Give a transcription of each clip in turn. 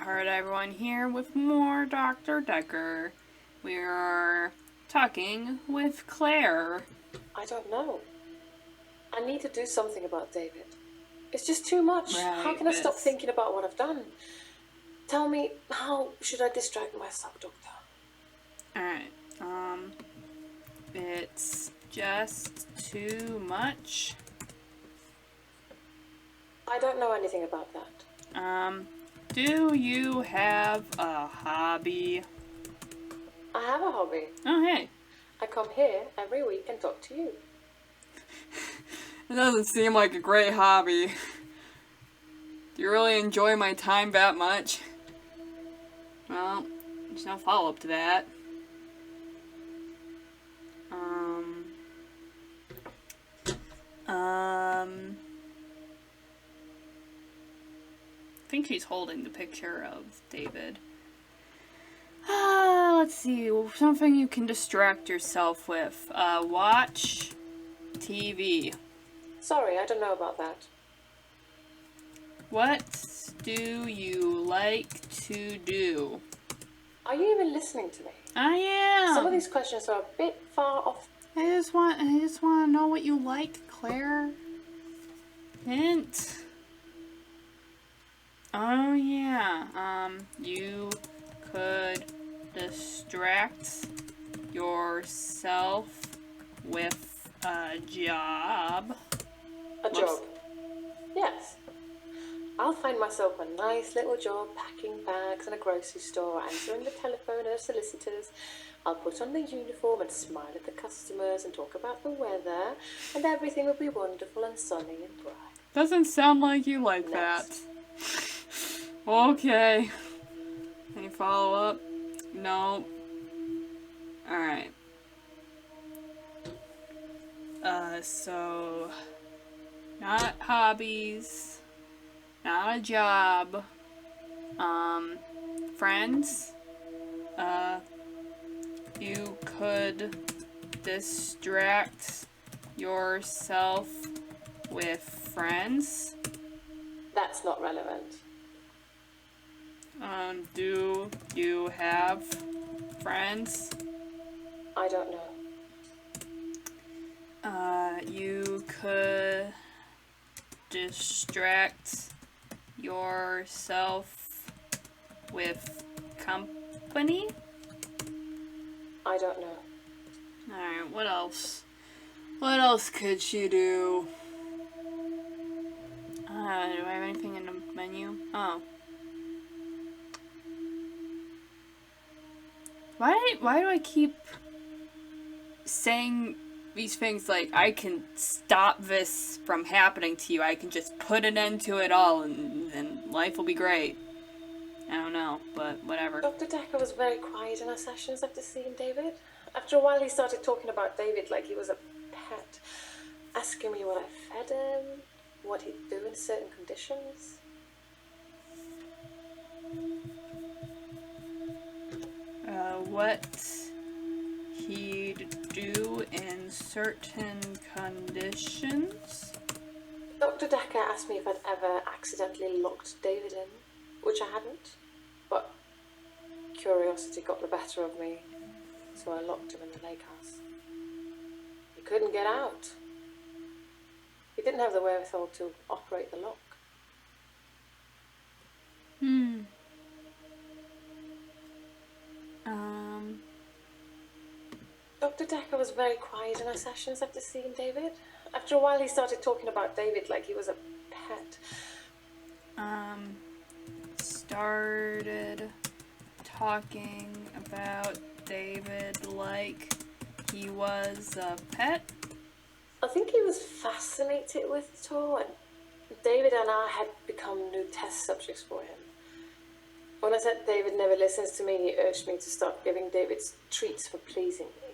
IHeartEveryone here with more Dr. Dekker. We are talking with Claire. I don't know. I need to do something about David. It's just too much. Right, how can I stop thinking about what I've done? Tell me, how should I distract myself, Doctor? Alright, it's just too much. I don't know anything about that. Do you have a hobby? I have a hobby. Oh, hey. I come here every week and talk to you. It doesn't seem like a great hobby. Do you really enjoy my time that much? Well, there's no follow-up to that. I think she's holding the picture of David. Let's see, something you can distract yourself with. Watch TV. Sorry, I don't know about that. What do you like to do? Are you even listening to me? I am. Some of these questions are a bit far off. I just want to know what you like, Claire. Hint. Oh yeah. You could distract yourself with a job. A job? Yes. I'll find myself a nice little job packing bags in a grocery store, answering the telephone at solicitors. I'll put on the uniform and smile at the customers and talk about the weather, and everything will be wonderful and sunny and bright. Doesn't sound like you like that. Okay. Any follow-up? No. Alright. So... not hobbies. Not a job. Friends. You could distract yourself with friends. That's not relevant. Do you have friends? I don't know. You could distract yourself with company? I don't know. Alright, what else? What else could she do? Do I have anything in the menu? Oh. Why do I keep saying these things like, I can stop this from happening to you, I can just put an end to it all and life will be great? I don't know, but whatever. Dr. Dekker was very quiet in our sessions after seeing David. After a while he started talking about David like he was a pet, asking me what I fed him, what he'd do in certain conditions. What he'd do in certain conditions? Dr. Dekker asked me if I'd ever accidentally locked David in, which I hadn't, but curiosity got the better of me, so I locked him in the lake house. He couldn't get out. He didn't have the wherewithal to operate the lock. Dr. Dekker was very quiet in our sessions after seeing David. After a while he started talking about David like he was a pet. Started talking about David like he was a pet? I think he was fascinated with it all, and David and I had become new test subjects for him. When I said David never listens to me, he urged me to start giving David treats for pleasing me.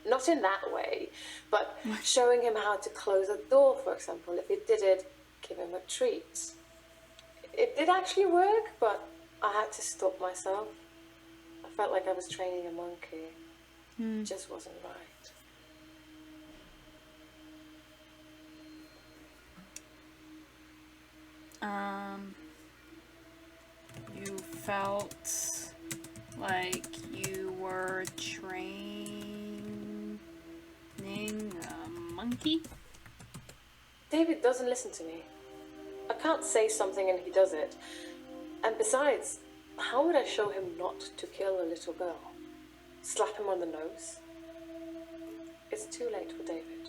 Not in that way, but showing him how to close a door, for example. If he did it, give him a treat. It did actually work, but I had to stop myself. I felt like I was training a monkey. It just wasn't right. felt like you were training a monkey? David doesn't listen to me. I can't say something and he does it. And besides, how would I show him not to kill a little girl? Slap him on the nose? It's too late for David.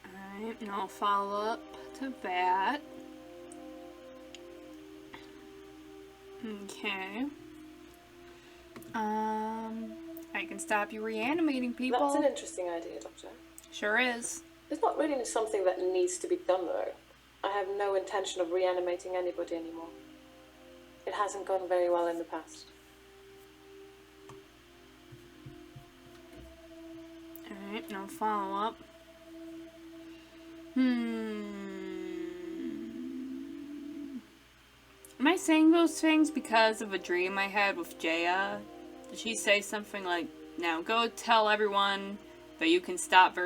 Alright, and I'll follow up to that. Okay. I can stop you reanimating people. That's an interesting idea, Doctor. Sure is. It's not really something that needs to be done, though. I have no intention of reanimating anybody anymore. It hasn't gone very well in the past. Alright, no follow-up. Am I saying those things because of a dream I had with Jaya? Did she say something like, now go tell everyone that you can stop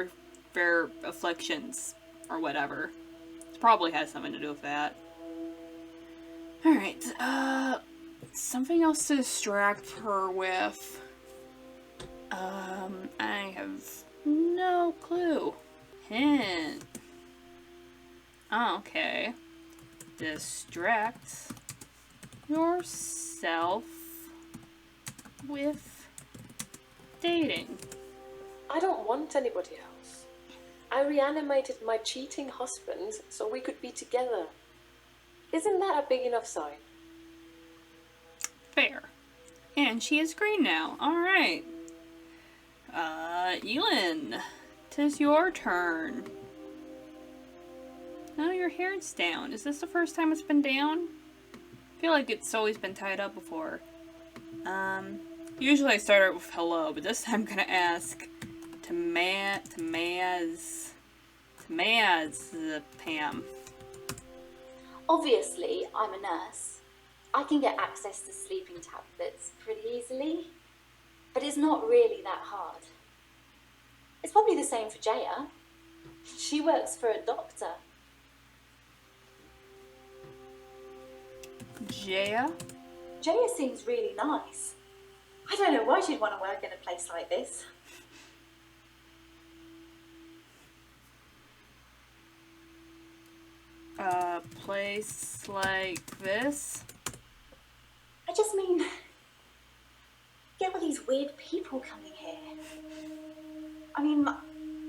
their afflictions, or whatever? It probably has something to do with that. Alright, something else to distract her with. I have no clue. Hint. Oh, okay. Distract yourself with dating. I don't want anybody else. I reanimated my cheating husband so we could be together. Isn't that a big enough sign? Fair. And she is green now. Alright. Eeeeelin, 'tis your turn. Oh, your hair's down. Is this the first time it's been down? I feel like it's always been tied up before. Usually I start out with hello, but this time I'm gonna ask Tamaz, Pam. Obviously, I'm a nurse. I can get access to sleeping tablets pretty easily, but it's not really that hard. It's probably the same for Jaya. She works for a doctor. Jaya? Jaya seems really nice. I don't know why she'd want to work in a place like this. A place like this? I just mean, get all these weird people coming here. I mean,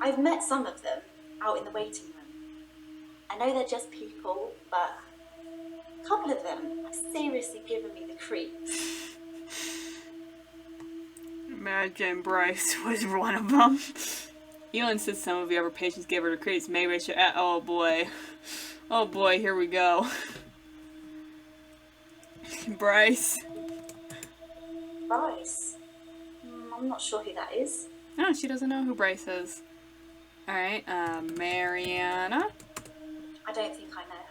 I've met some of them out in the waiting room. I know they're just people, but a couple of them have seriously given me the creeps. Imagine Bryce was one of them. Eeeeelin says some of the other patients gave her the creeps. Maybe I should. Oh boy. Oh boy, here we go. Bryce. Bryce? I'm not sure who that is. No, she doesn't know who Bryce is. Alright, Mariana. I don't think I know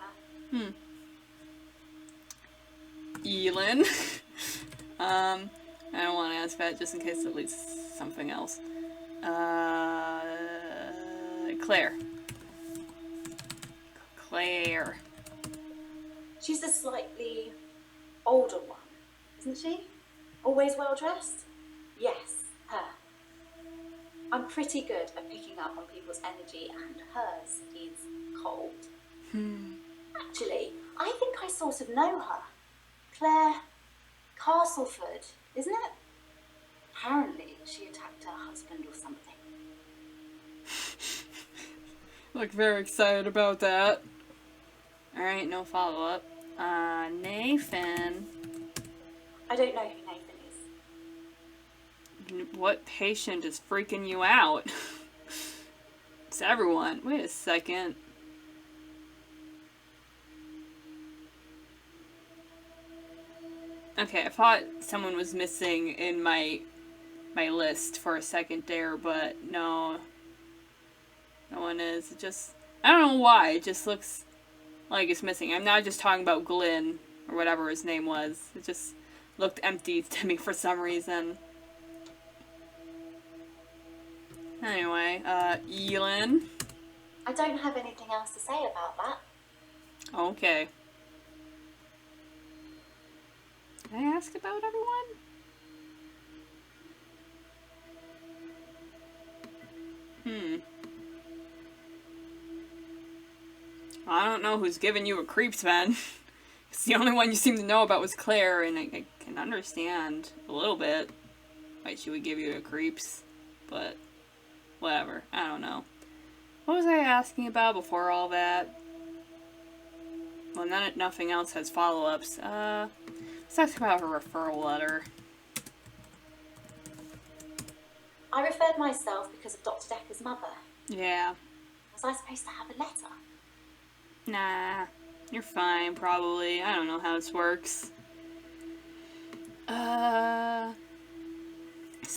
her. Eeeeelin. I don't want to ask that just in case it leads to something else. Claire. She's the slightly older one, isn't she? Always well dressed? Yes, her. I'm pretty good at picking up on people's energy, and hers is cold. Actually, I think I sort of know her. Claire Castleford, isn't it? Apparently, she attacked her husband or something. Look very excited about that. Alright, no follow-up. Nathan. I don't know who Nathan is. What patient is freaking you out? It's everyone. Wait a second. Okay, I thought someone was missing in my list for a second there, but no. No one is. It just, I don't know why. It just looks like it's missing. I'm not just talking about Glenn, or whatever his name was. It just looked empty to me for some reason. Anyway, Eeeeelin. I don't have anything else to say about that. Okay. Did I ask about everyone? I don't know who's giving you a creeps, man. It's the only one you seem to know about was Claire, and I can understand a little bit why she would give you a creeps, but whatever. I don't know. What was I asking about before all that? Well, nothing else has follow-ups. Let's ask about her referral letter. I referred myself because of Dr. Dekker's mother. Yeah. Was I supposed to have a letter? Nah. You're fine, probably. I don't know how this works. Let's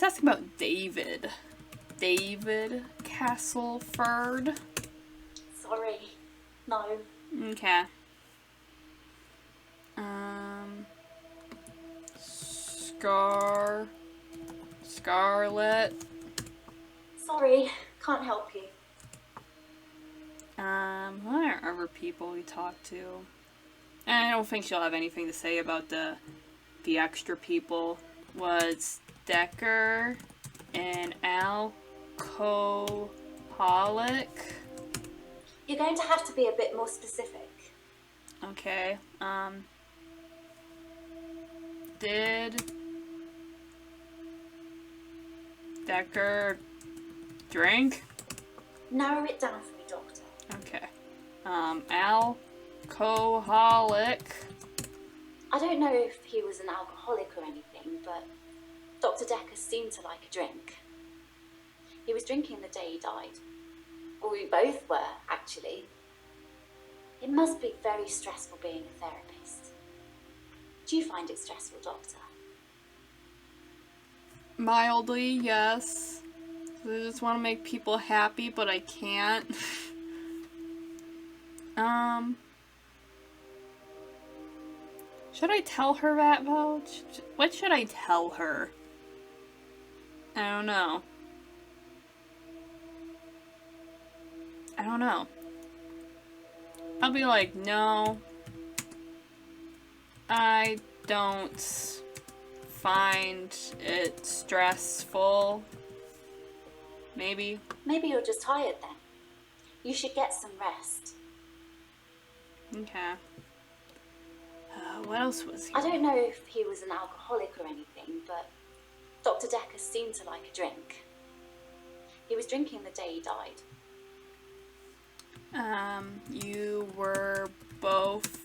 ask about David. David Castleford. Sorry. No. Okay. Scarlet. Sorry. Can't help you. What are other people we talked to? And I don't think she'll have anything to say about the extra people. Was Dekker an alcoholic? You're going to have to be a bit more specific. Okay. Did Dekker drink? Narrow it down for me, Doctor. Okay. Alcoholic. I don't know if he was an alcoholic or anything, but Dr. Dekker seemed to like a drink. He was drinking the day he died. Well, we both were, actually. It must be very stressful being a therapist. Do you find it stressful, Doctor? Mildly, yes. I just want to make people happy, but I can't. Should I tell her that, though? What should I tell her? I don't know. I'll be like, no. I don't find it stressful. Maybe. Maybe you're just tired then. You should get some rest. Okay. What else was he? I don't know if he was an alcoholic or anything, but Dr. Dekker seemed to like a drink. He was drinking the day he died. You were both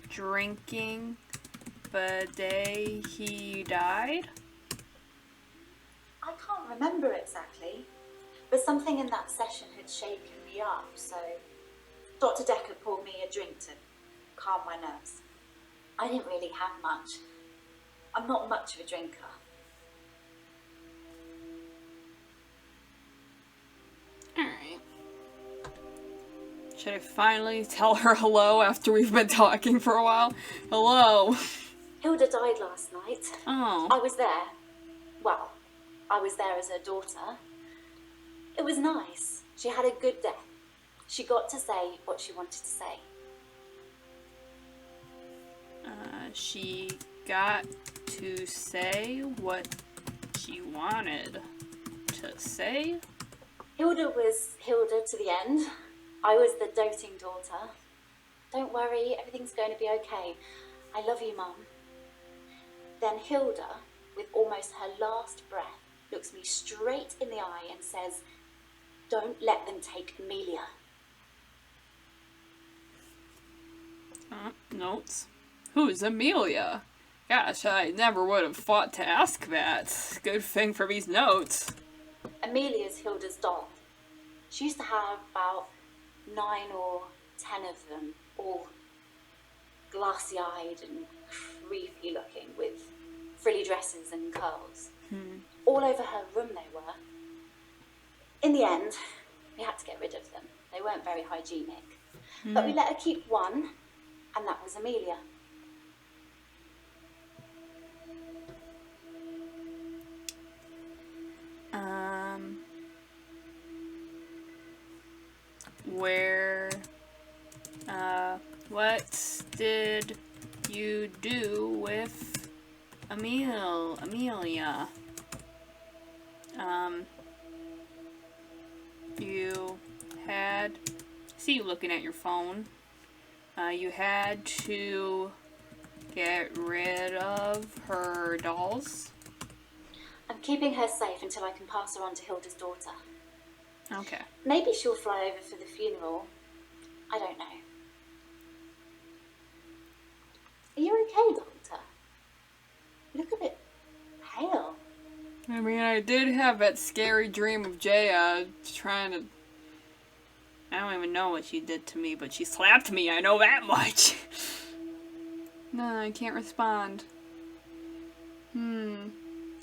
drinking the day he died? I can't remember exactly, but something in that session had shaken me up, so Dr. Dekker poured me a drink to calm my nerves. I didn't really have much. I'm not much of a drinker. Alright. Should I finally tell her hello after we've been talking for a while? Hello. Hilda died last night. Oh. I was there. Well, I was there as her daughter. It was nice. She had a good death. She got to say what she wanted to say. She got to say what she wanted to say? Hilda was Hilda to the end. I was the doting daughter. Don't worry, everything's going to be okay. I love you, Mum. Then Hilda, with almost her last breath, looks me straight in the eye and says, "Don't let them take Amelia." Notes. Who's Amelia? Gosh, I never would have thought to ask that. Good thing for these notes. Amelia's Hilda's doll. She used to have about 9 or 10 of them, all glassy-eyed and creepy looking, with frilly dresses and curls. All over her room they were. In the end, we had to get rid of them. They weren't very hygienic. But we let her keep one, and that was Amelia. What did you do with Amelia? You had... see you looking at your phone. You had to get rid of her dolls. I'm keeping her safe until I can pass her on to Hilda's daughter. Okay. Maybe she'll fly over for the funeral. I don't know. Are you okay, Doctor? You look a bit pale. I mean, I did have that scary dream of Jaya trying to... I don't even know what she did to me, but she slapped me, I know that much. No, I can't respond. I'm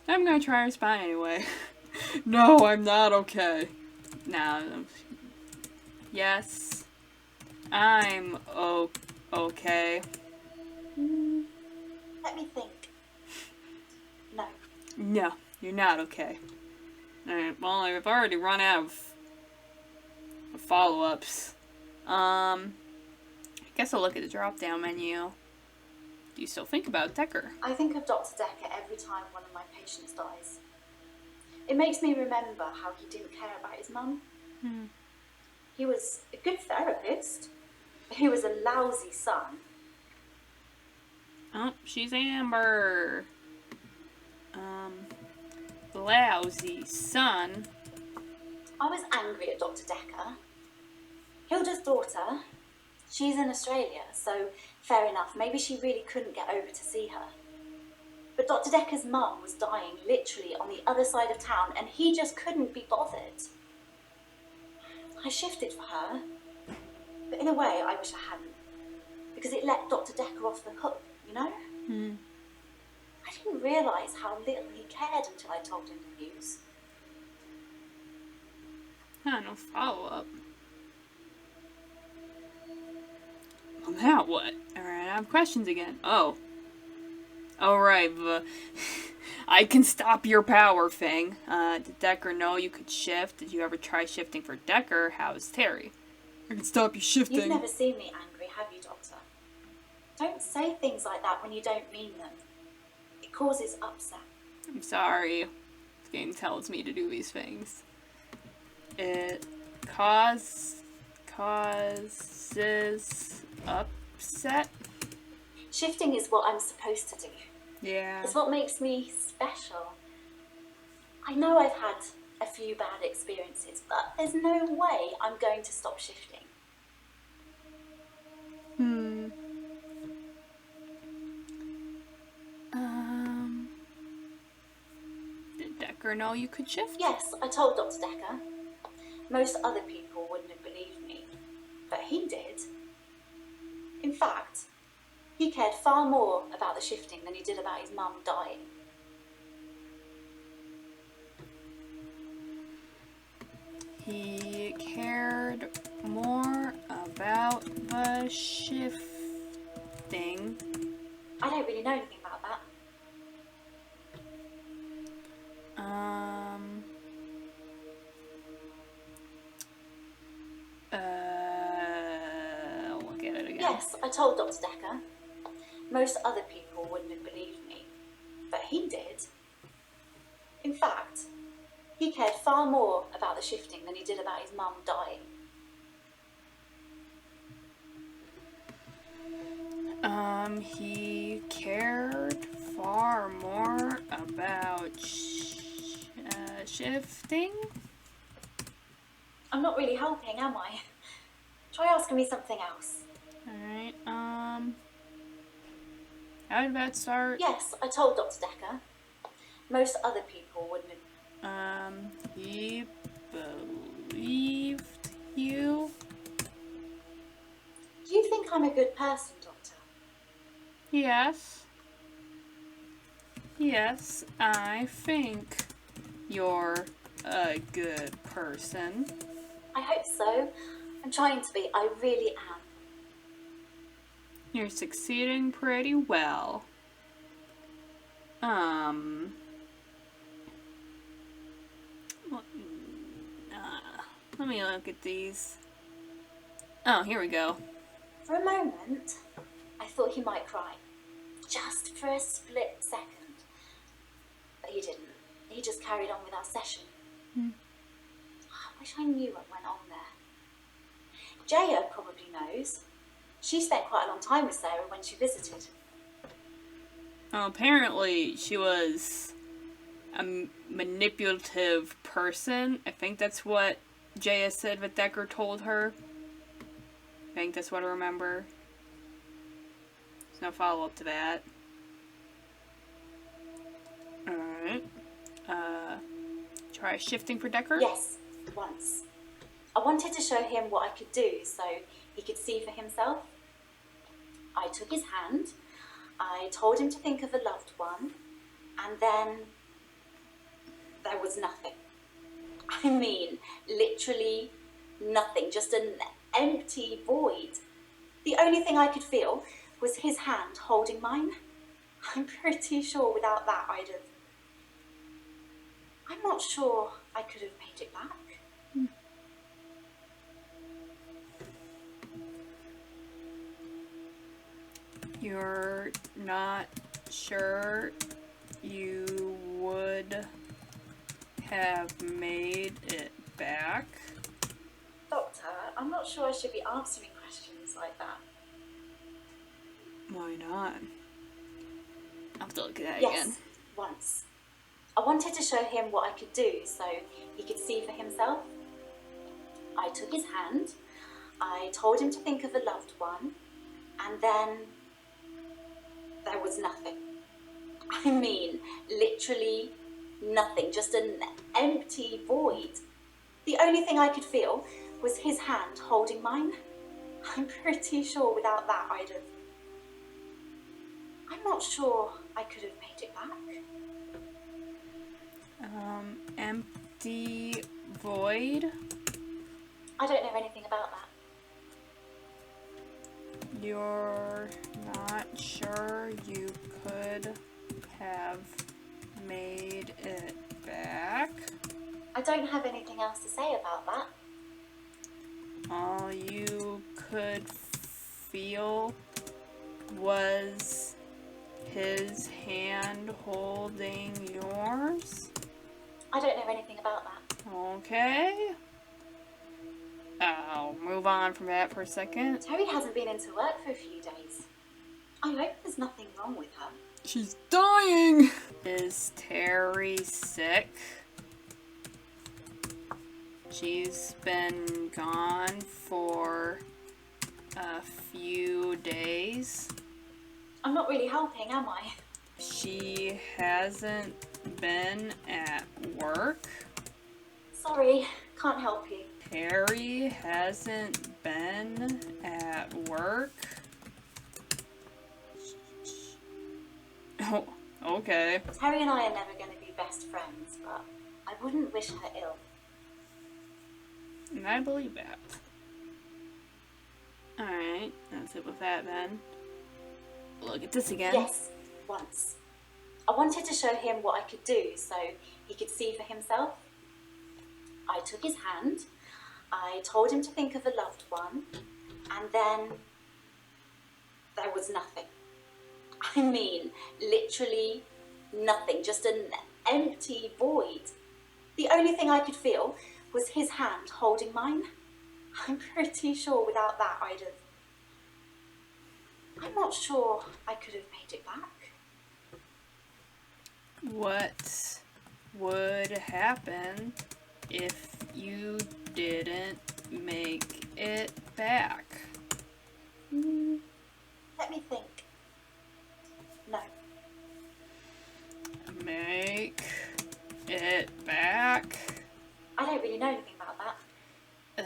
gonna try to respond anyway. No, I'm not okay. No. Yes. I'm okay. Let me think. No. No, you're not okay. Alright, well, I've already run out of follow-ups. I guess I'll look at the drop-down menu. Do you still think about Dekker? I think of Dr. Dekker every time one of my patients dies. It makes me remember how he didn't care about his mum. He was a good therapist. He was a lousy son. Oh, she's Amber. Lousy son. I was angry at Dr. Dekker. Hilda's daughter, she's in Australia, so fair enough, maybe she really couldn't get over to see her. But Dr. Dekker's mum was dying literally on the other side of town, and he just couldn't be bothered. I shifted for her, but in a way I wish I hadn't, because it let Dr. Dekker off the hook, you know? I didn't realise how little he cared until I told him the news. No follow-up. Well, now what? Alright, I have questions again. Oh. Alright, I can stop your power thing. Did Dekker know you could shift? Did you ever try shifting for Dekker? How's Terry? I can stop you shifting. You've never seen me angry, have you, Doctor? Don't say things like that when you don't mean them. It causes upset. I'm sorry. This game tells me to do these things. It causes upset? Shifting is what I'm supposed to do. Yeah. It's what makes me special. I know I've had a few bad experiences, but there's no way I'm going to stop shifting. Did Dekker know you could shift? Yes, I told Dr. Dekker. Most other people wouldn't have believed me, but he did. In fact, he cared far more about the shifting than he did about his mum dying. He cared more about the shifting. I don't really know anything about that. Look at it again. Yes, I told Dr. Dekker. Most other people wouldn't have believed me, but he did. In fact, he cared far more about the shifting than he did about his mum dying. He cared far more about shifting? I'm not really helping, am I? Try asking me something else. Alright, how did that start? Yes, I told Dr. Dekker. Most other people wouldn't have... He believed you? Do you think I'm a good person, Doctor? Yes. Yes, I think you're a good person. I hope so. I'm trying to be. I really am. You're succeeding pretty well. Let me look at these. Oh, here we go. For a moment, I thought he might cry. Just for a split second. But he didn't. He just carried on with our session. I wish I knew what went on there. Jaya probably knows. She spent quite a long time with Sarah when she visited. Well, apparently she was a manipulative person. I think that's what Jaya said that Dekker told her. I think that's what I remember. There's no follow-up to that. Alright. Try shifting for Dekker? Yes, once. I wanted to show him what I could do so he could see for himself. I took his hand, I told him to think of a loved one, and then there was nothing. I mean, literally nothing, just an empty void. The only thing I could feel was his hand holding mine. I'm pretty sure without that I'm not sure I could have made it back. You're not sure you would have made it back? Doctor, I'm not sure I should be answering questions like that. Why not? I'll have to look at that Yes, again. once. I wanted to show him what I could do so he could see for himself. I took his hand, I told him to think of a loved one, and then there was nothing. I mean, literally nothing, just an empty void. The only thing I could feel was his hand holding mine. I'm pretty sure without that I'm not sure I could have made it back. Empty void? I don't know anything about that. You're not sure you could have made it back? I don't have anything else to say about that. All you could feel was his hand holding yours? I don't know anything about that. Okay. I'll move on from that for a second. Terry hasn't been into work for a few days. I hope there's nothing wrong with her. She's dying! Is Terry sick? She's been gone for a few days. I'm not really helping, am I? She hasn't been at work. Sorry, can't help you. Terry hasn't been at work. Oh, okay. Terry and I are never going to be best friends, but I wouldn't wish her ill. And I believe that. Alright, that's it with that then. Look at this again. Yes, once. I wanted to show him what I could do so he could see for himself. I took his hand, I told him to think of a loved one, and then there was nothing. I mean, literally nothing, just an empty void. The only thing I could feel was his hand holding mine. I'm pretty sure without that I'm not sure I could have made it back. What would happen if you didn't make it back? Let me think. No. Make it back? I don't really know anything about that.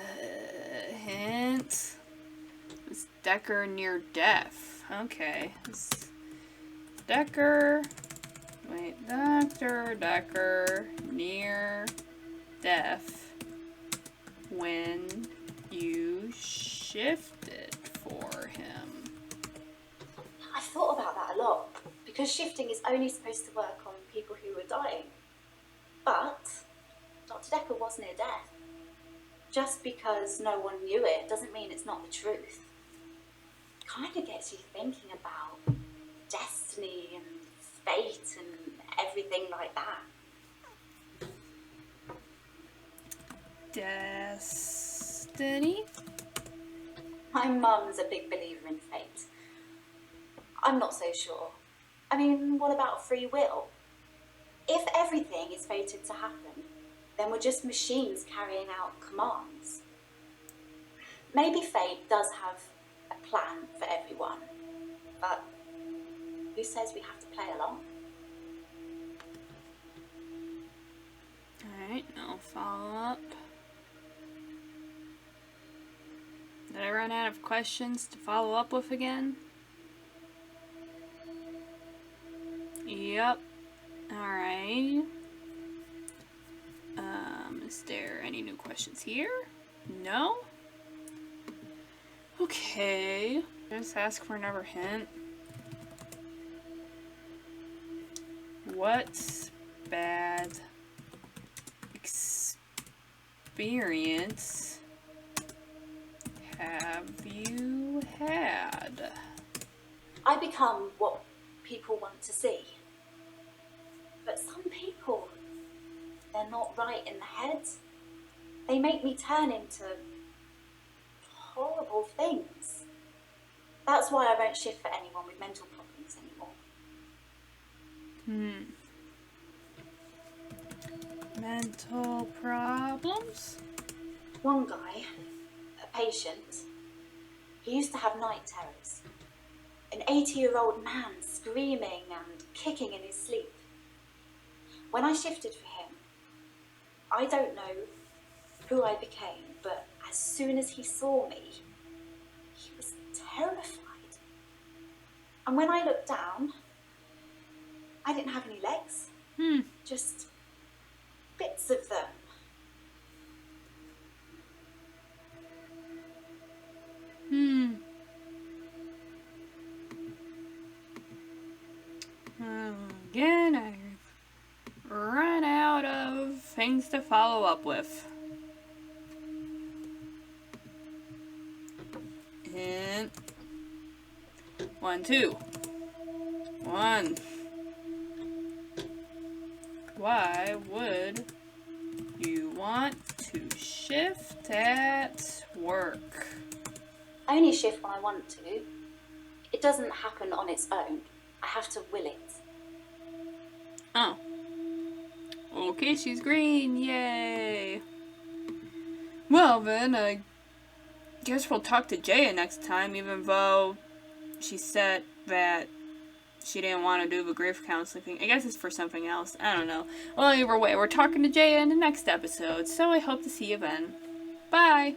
Hint. Is Dekker near death? Okay. Is Dekker. Wait, Dekker near death when you shifted for him. I thought about that a lot, because shifting is only supposed to work on people who are dying. But Dr. Dekker was near death. Just because no one knew it doesn't mean it's not the truth. kind of gets you thinking about destiny and fate and everything like that. Destiny? My mum's a big believer in fate. I'm not so sure. I mean, what about free will? If everything is fated to happen, then we're just machines carrying out commands. Maybe fate does have a plan for everyone, but who says we have to play along? Alright, no follow-up. Did I run out of questions to follow up with again? Yep. Alright. Is there any new questions here? No? Okay. Just ask for another hint. What bad experience have you had? I become what people want to see. But some people, they're not right in the head. They make me turn into horrible things. That's why I won't shift for anyone with mental problems anymore. Mental problems? One guy, a patient, he used to have night terrors. An 80-year-old man screaming and kicking in his sleep. When I shifted for him, I don't know who I became, but as soon as he saw me, he was terrified. And when I looked down, I didn't have any legs, just bits of them. Again, I've run out of things to follow up with. And 1, 2. 1. Why would you want to shift at work? I only shift when I want to. It doesn't happen on its own. I have to will it. Oh. Okay, she's green. Yay. Well then, I guess we'll talk to Jaya next time, even though she said that she didn't want to do the grief counseling thing. I guess it's for something else. I don't know. Well, either way, we're talking to Jaya in the next episode, so I hope to see you then. Bye!